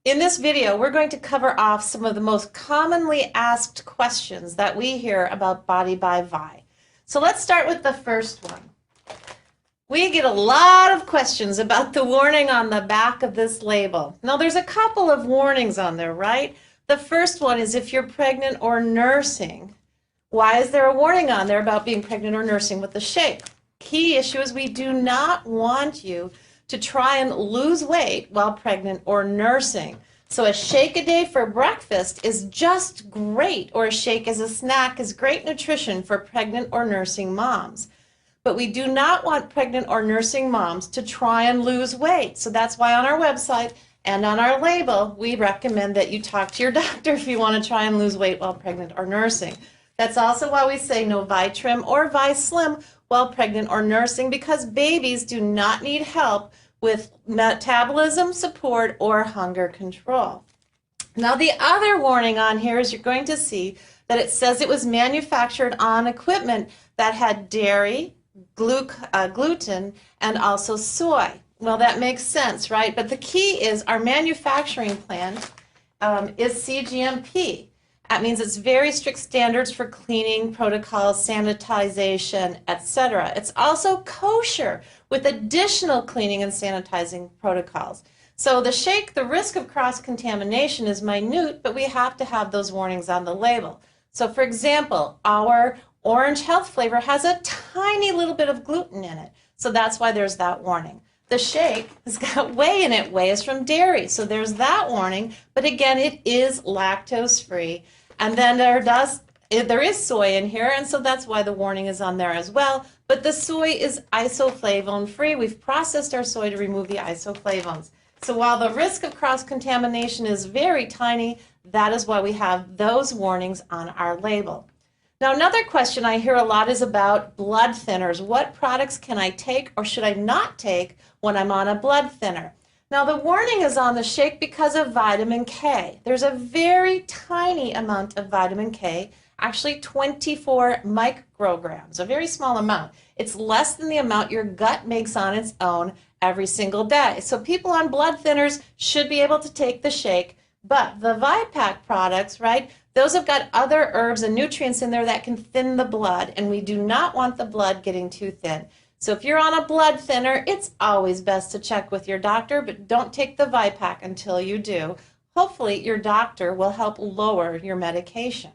In this video, we're going to cover off some of the most commonly asked questions that we hear about Body by Vi. So let's start with the first one. We get a lot of questions about the warning on the back of this label. Now, there's a couple of warnings on there, right? The first one is if you're pregnant or nursing. Why is there a warning on there about being pregnant or nursing with the shake? Key issue is we do not want you to try and lose weight while pregnant or nursing. So a shake a day for breakfast is just great, or a shake as a snack is great nutrition for pregnant or nursing moms. But we do not want pregnant or nursing moms to try and lose weight. So that's why on our website and on our label, we recommend that you talk to your doctor if you want to try and lose weight while pregnant or nursing. That's also why we say no ViTrim or ViSlim while pregnant or nursing, because babies do not need help with metabolism support or hunger control. Now, the other warning on here is you're going to see that it says it was manufactured on equipment that had dairy, gluten, and also soy. Well, that makes sense, right? But the key is our manufacturing plant is CGMP. That means it's very strict standards for cleaning protocols, sanitization, etc. It's also kosher with additional cleaning and sanitizing protocols. So the shake, the risk of cross-contamination is minute, but we have to have those warnings on the label. So for example, our orange health flavor has a tiny little bit of gluten in it. So that's why there's that warning. The shake has got whey in it. Whey is from dairy, so there's that warning. But again, it is lactose-free. And then there is soy in here, and so that's why the warning is on there as well. But the soy is isoflavone-free. We've processed our soy to remove the isoflavones. So while the risk of cross-contamination is very tiny, that is why we have those warnings on our label. Now, another question I hear a lot is about blood thinners. What products can I take or should I not take when I'm on a blood thinner? Now, the warning is on the shake because of vitamin K. There's a very tiny amount of vitamin K, actually 24 micrograms, a very small amount. It's less than the amount your gut makes on its own every single day. So people on blood thinners should be able to take the shake, but the ViPack products, right, those have got other herbs and nutrients in there that can thin the blood, and we do not want the blood getting too thin. So if you're on a blood thinner, it's always best to check with your doctor, but don't take the ViPack until you do. Hopefully your doctor will help lower your medication,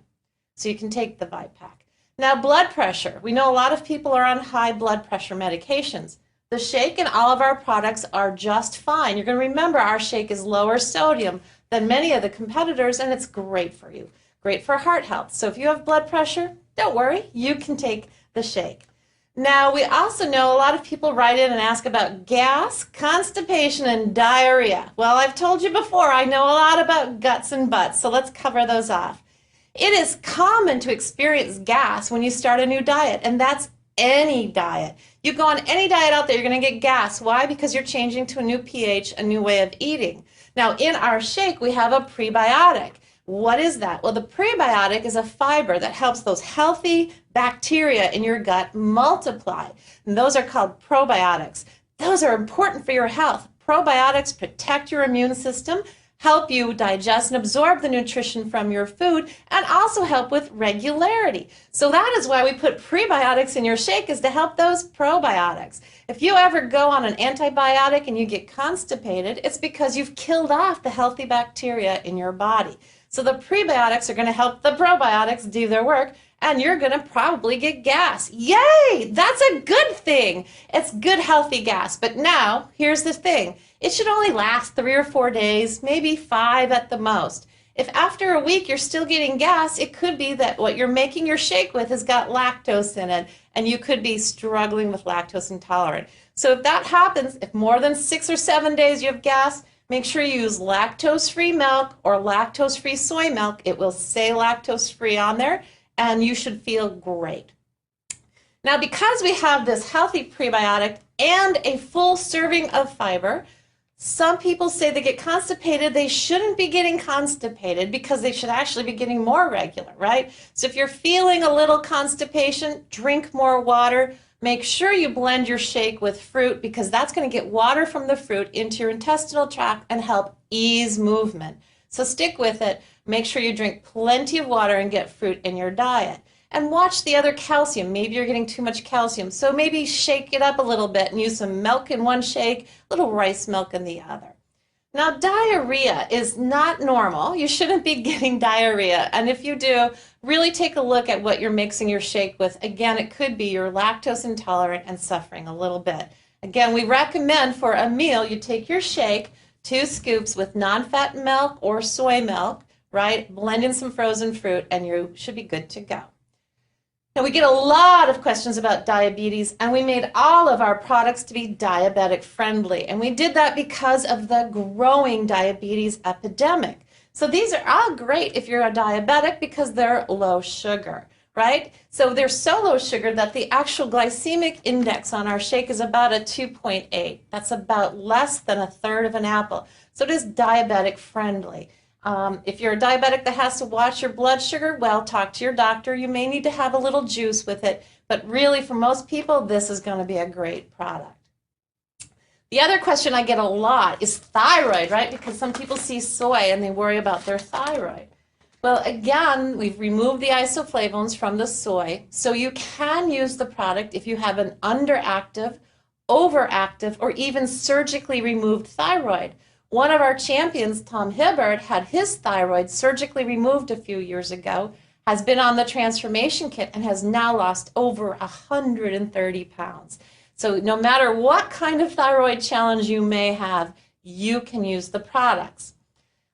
so you can take the ViPack. Now, blood pressure. We know a lot of people are on high blood pressure medications. The shake and all of our products are just fine. You're going to remember our shake is lower sodium than many of the competitors, and it's great for you. Great for heart health. So if you have blood pressure, don't worry, you can take the shake. Now, we also know a lot of people write in and ask about gas, constipation, and diarrhea. Well, I've told you before, I know a lot about guts and butts, so let's cover those off. It is common to experience gas when you start a new diet, and that's any diet. You go on any diet out there, you're going to get gas. Why? Because you're changing to a new pH, a new way of eating. Now, in our shake, we have a prebiotic. What is that? Well, the prebiotic is a fiber that helps those healthy bacteria in your gut multiply. And those are called probiotics. Those are important for your health. Probiotics protect your immune system, help you digest and absorb the nutrition from your food, and also help with regularity. So that is why we put prebiotics in your shake, is to help those probiotics. If you ever go on an antibiotic and you get constipated, it's because you've killed off the healthy bacteria in your body. So the prebiotics are going to help the probiotics do their work, and you're going to probably get gas. Yay! That's a good thing. It's good, healthy gas. But now, here's the thing. It should only last 3 or 4 days, maybe 5 at the most. If after a week you're still getting gas, it could be that what you're making your shake with has got lactose in it, and you could be struggling with lactose intolerant. So if that happens, if more than 6 or 7 days you have gas, make sure you use lactose-free milk or lactose-free soy milk. It will say lactose-free on there, and you should feel great. Now, because we have this healthy prebiotic and a full serving of fiber, some people say they get constipated. They shouldn't be getting constipated because they should actually be getting more regular, right? So if you're feeling a little constipation, drink more water. Make sure you blend your shake with fruit because that's going to get water from the fruit into your intestinal tract and help ease movement. So stick with it. Make sure you drink plenty of water and get fruit in your diet. And watch the other calcium. Maybe you're getting too much calcium. So maybe shake it up a little bit and use some milk in one shake, a little rice milk in the other. Now, diarrhea is not normal. You shouldn't be getting diarrhea. And if you do, really take a look at what you're mixing your shake with. Again, it could be you're lactose intolerant and suffering a little bit. Again, we recommend for a meal, you take your shake, 2 scoops with non-fat milk or soy milk, right? Blend in some frozen fruit and you should be good to go. Now, we get a lot of questions about diabetes, and we made all of our products to be diabetic friendly. And we did that because of the growing diabetes epidemic. So these are all great if you're a diabetic because they're low sugar, right? So they're so low sugar that the actual glycemic index on our shake is about a 2.8. That's about less than a third of an apple. So it is diabetic friendly. If you're a diabetic that has to watch your blood sugar, well, talk to your doctor. You may need to have a little juice with it, but really for most people, this is going to be a great product. The other question I get a lot is thyroid, right? Because some people see soy and they worry about their thyroid. Well, again, we've removed the isoflavones from the soy, so you can use the product if you have an underactive, overactive, or even surgically removed thyroid. One of our champions, Tom Hibbert, had his thyroid surgically removed a few years ago, has been on the transformation kit, and has now lost over 130 pounds. So no matter what kind of thyroid challenge you may have, you can use the products.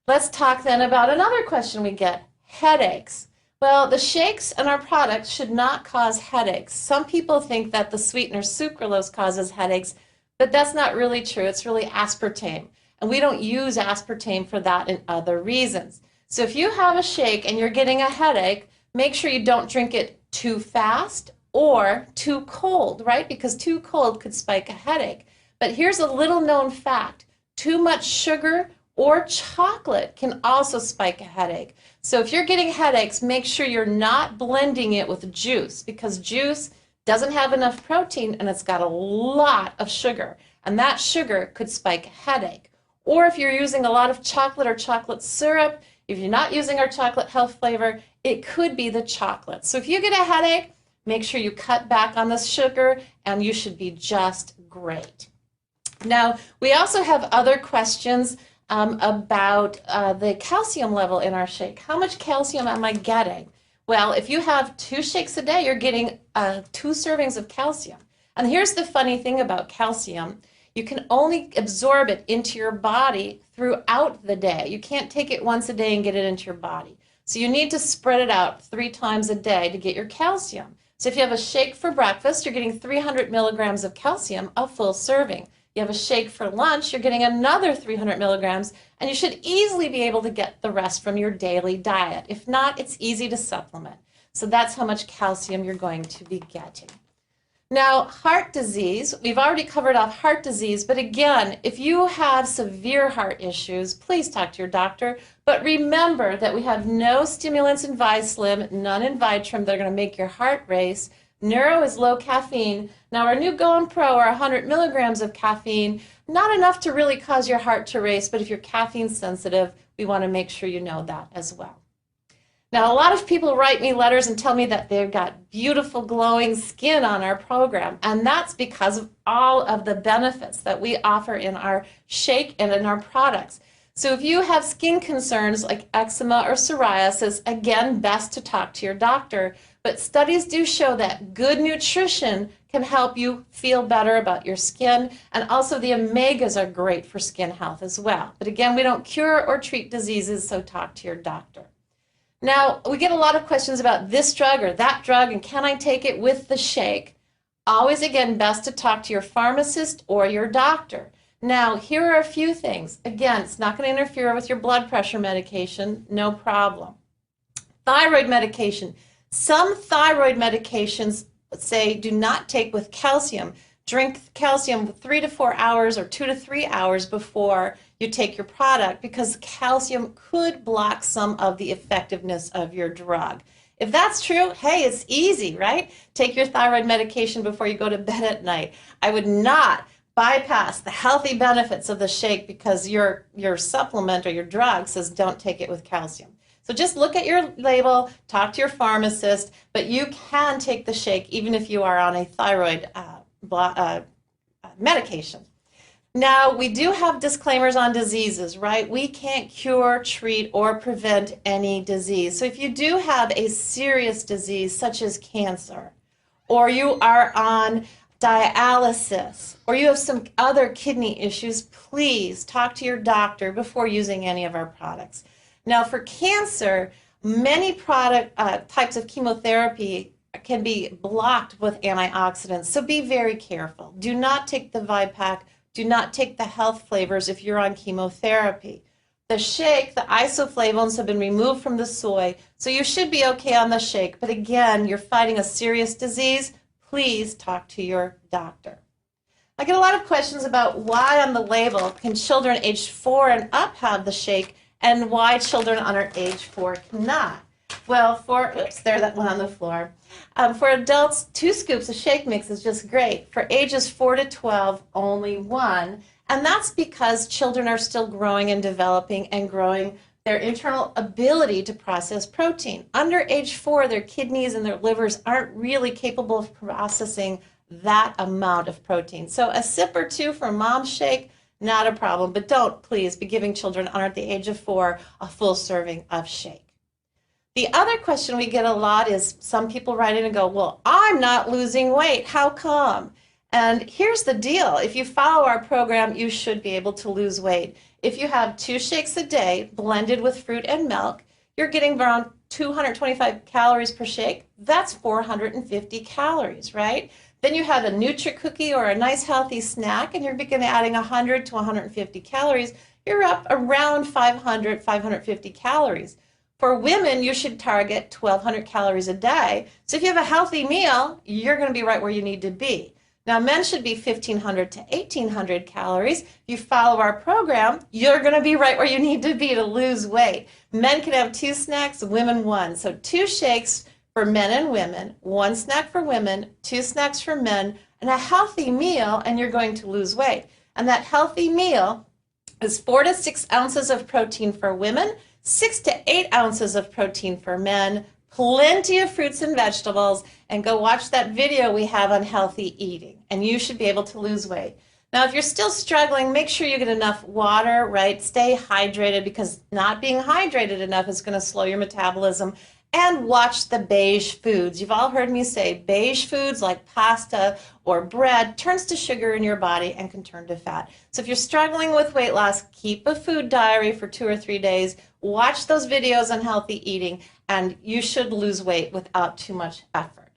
Let's talk then about another question we get, headaches. Well, the shakes and our products should not cause headaches. Some people think that the sweetener sucralose causes headaches, but that's not really true. It's really aspartame. And we don't use aspartame for that and other reasons. So if you have a shake and you're getting a headache, make sure you don't drink it too fast or too cold, right? Because too cold could spike a headache. But here's a little known fact. Too much sugar or chocolate can also spike a headache. So if you're getting headaches, make sure you're not blending it with juice because juice doesn't have enough protein and it's got a lot of sugar. And that sugar could spike a headache. Or if you're using a lot of chocolate or chocolate syrup, if you're not using our chocolate health flavor, it could be the chocolate. So if you get a headache, make sure you cut back on the sugar and you should be just great. Now, we also have other questions about the calcium level in our shake. How much calcium am I getting? Well, if you have 2 shakes a day, you're getting 2 servings of calcium. And here's the funny thing about calcium. You can only absorb it into your body throughout the day. You can't take it once a day and get it into your body. So you need to spread it out 3 times a day to get your calcium. So if you have a shake for breakfast, you're getting 300 milligrams of calcium, a full serving. You have a shake for lunch, you're getting another 300 milligrams, and you should easily be able to get the rest from your daily diet. If not, it's easy to supplement. So that's how much calcium you're going to be getting. Now, heart disease, we've already covered off heart disease, but again, if you have severe heart issues, please talk to your doctor. But remember that we have no stimulants in ViSlim, none in Vitrum that are going to make your heart race. Neuro is low caffeine. Now, our new Go and Pro are 100 milligrams of caffeine, not enough to really cause your heart to race, but if you're caffeine sensitive, we want to make sure you know that as well. Now, a lot of people write me letters and tell me that they've got beautiful glowing skin on our program, and that's because of all of the benefits that we offer in our shake and in our products. So if you have skin concerns like eczema or psoriasis, again, best to talk to your doctor. But studies do show that good nutrition can help you feel better about your skin, and also the omegas are great for skin health as well. But again, we don't cure or treat diseases, so talk to your doctor. Now, we get a lot of questions about this drug or that drug, and can I take it with the shake? Always, again, best to talk to your pharmacist or your doctor. Now, here are a few things. Again, it's not going to interfere with your blood pressure medication, no problem. Thyroid medication. Some thyroid medications say do not take with calcium. Drink calcium 3 to 4 hours or 2 to 3 hours before you take your product because calcium could block some of the effectiveness of your drug. If that's true, hey, it's easy, right? Take your thyroid medication before you go to bed at night. I would not bypass the healthy benefits of the shake because your supplement or your drug says don't take it with calcium. So just look at your label, talk to your pharmacist, but you can take the shake even if you are on a thyroid medication. Now, we do have disclaimers on diseases, right? We can't cure, treat, or prevent any disease. So if you do have a serious disease such as cancer, or you are on dialysis, or you have some other kidney issues, please talk to your doctor before using any of our products. Now, for cancer, many types of chemotherapy can be blocked with antioxidants, so be very careful. Do not take the ViPack. Do not take the health flavors if you're on chemotherapy. The shake, the isoflavones have been removed from the soy, so you should be okay on the shake. But again, you're fighting a serious disease. Please talk to your doctor. I get a lot of questions about why on the label can children aged 4 and up have the shake and why children under age 4 cannot. Well, there that one on the floor. For adults, 2 scoops of shake mix is just great. For ages 4 to 12, only 1. And that's because children are still growing and developing and growing their internal ability to process protein. Under age 4, their kidneys and their livers aren't really capable of processing that amount of protein. So a sip or 2 for mom's shake, not a problem. But don't, please, be giving children under the age of 4 a full serving of shake. The other question we get a lot is some people write in and go, well, I'm not losing weight. How come? And here's the deal. If you follow our program, you should be able to lose weight. If you have 2 shakes a day blended with fruit and milk, you're getting around 225 calories per shake. That's 450 calories, right? Then you have a Nutri-Cookie or a nice healthy snack, and you're beginning adding 100 to 150 calories. You're up around 500, 550 calories. For women, you should target 1,200 calories a day. So if you have a healthy meal, you're going to be right where you need to be. Now, men should be 1,500 to 1,800 calories. If you follow our program, you're going to be right where you need to be to lose weight. Men can have 2 snacks, women 1. So 2 shakes for men and women, 1 snack for women, 2 snacks for men, and a healthy meal, and you're going to lose weight. And that healthy meal is 4 to 6 ounces of protein for women, 6 to 8 ounces of protein for men, plenty of fruits and vegetables, and go watch that video we have on healthy eating, and you should be able to lose weight. Now, if you're still struggling, make sure you get enough water, right? Stay hydrated, because not being hydrated enough is going to slow your metabolism. And watch the beige foods. You've all heard me say beige foods like pasta or bread turns to sugar in your body and can turn to fat. So if you're struggling with weight loss, keep a food diary for 2 or 3 days. Watch those videos on healthy eating, and you should lose weight without too much effort.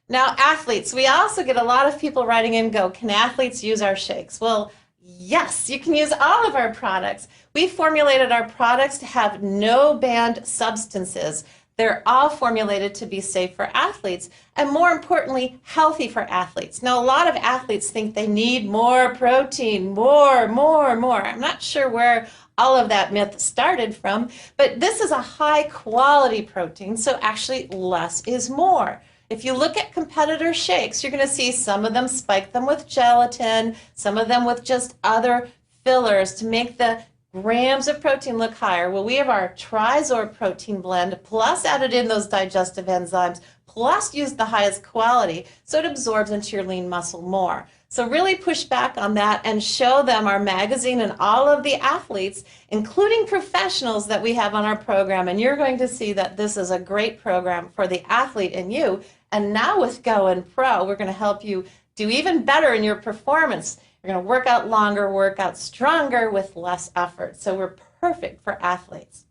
Now, athletes, we also get a lot of people writing in, can athletes use our shakes? Well, yes, you can use all of our products. We formulated our products to have no banned substances. They're all formulated to be safe for athletes, and more importantly, healthy for athletes. Now, a lot of athletes think they need more protein, more. I'm not sure where all of that myth started from, but this is a high quality protein, so actually less is more. If you look at competitor shakes, you're going to see some of them spike them with gelatin, some of them with just other fillers to make the grams of protein look higher. Well, we have our Trizor protein blend, plus added in those digestive enzymes, plus used the highest quality, so it absorbs into your lean muscle more. So really push back on that and show them our magazine and all of the athletes, including professionals that we have on our program, and you're going to see that this is a great program for the athlete and you. And now with Go and Pro, we're going to help you do even better in your performance. You're going to work out longer, work out stronger with less effort. So we're perfect for athletes.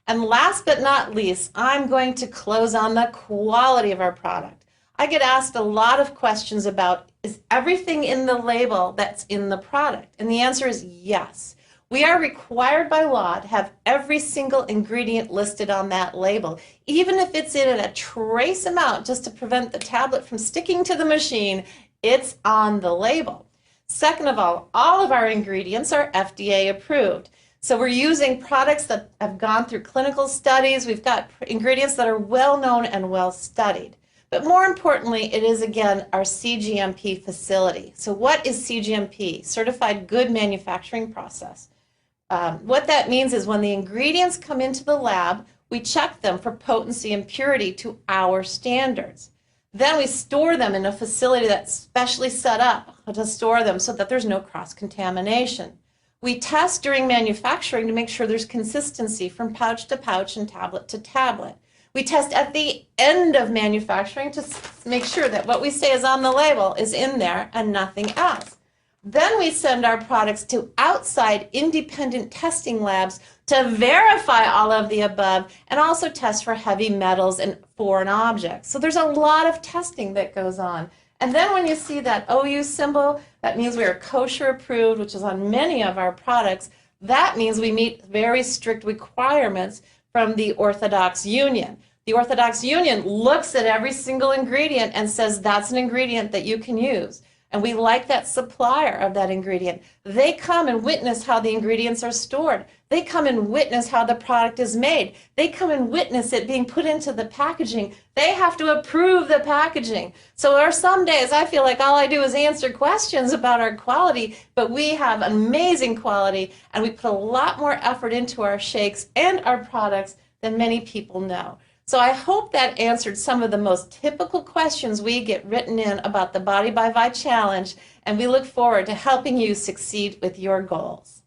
And last but not least, I'm going to close on the quality of our product. I get asked a lot of questions about, is everything in the label that's in the product? And the answer is yes. We are required by law to have every single ingredient listed on that label, even if it's in a trace amount, just to prevent the tablet from sticking to the machine. It's on the label. Second of all of our ingredients are FDA approved. So we're using products that have gone through clinical studies. We've got ingredients that are well known and well studied. But more importantly, it is, again, our CGMP facility. So what is CGMP? Certified Good Manufacturing Process. What that means is when the ingredients come into the lab, we check them for potency and purity to our standards. Then we store them in a facility that's specially set up to store them so that there's no cross-contamination. We test during manufacturing to make sure there's consistency from pouch to pouch and tablet to tablet. We test at the end of manufacturing to make sure that what we say is on the label is in there and nothing else. Then we send our products to outside independent testing labs to verify all of the above and also test for heavy metals and foreign objects. So there's a lot of testing that goes on. And then when you see that OU symbol, that means we are kosher approved, which is on many of our products. That means we meet very strict requirements from the Orthodox Union. The Orthodox Union looks at every single ingredient and says that's an ingredient that you can use. And we like that supplier of that ingredient. They come and witness how the ingredients are stored. They come and witness how the product is made. They come and witness it being put into the packaging. They have to approve the packaging. So there are some days I feel like all I do is answer questions about our quality, but we have amazing quality and we put a lot more effort into our shakes and our products than many people know. So I hope that answered some of the most typical questions we get written in about the Body by Vi Challenge, and we look forward to helping you succeed with your goals.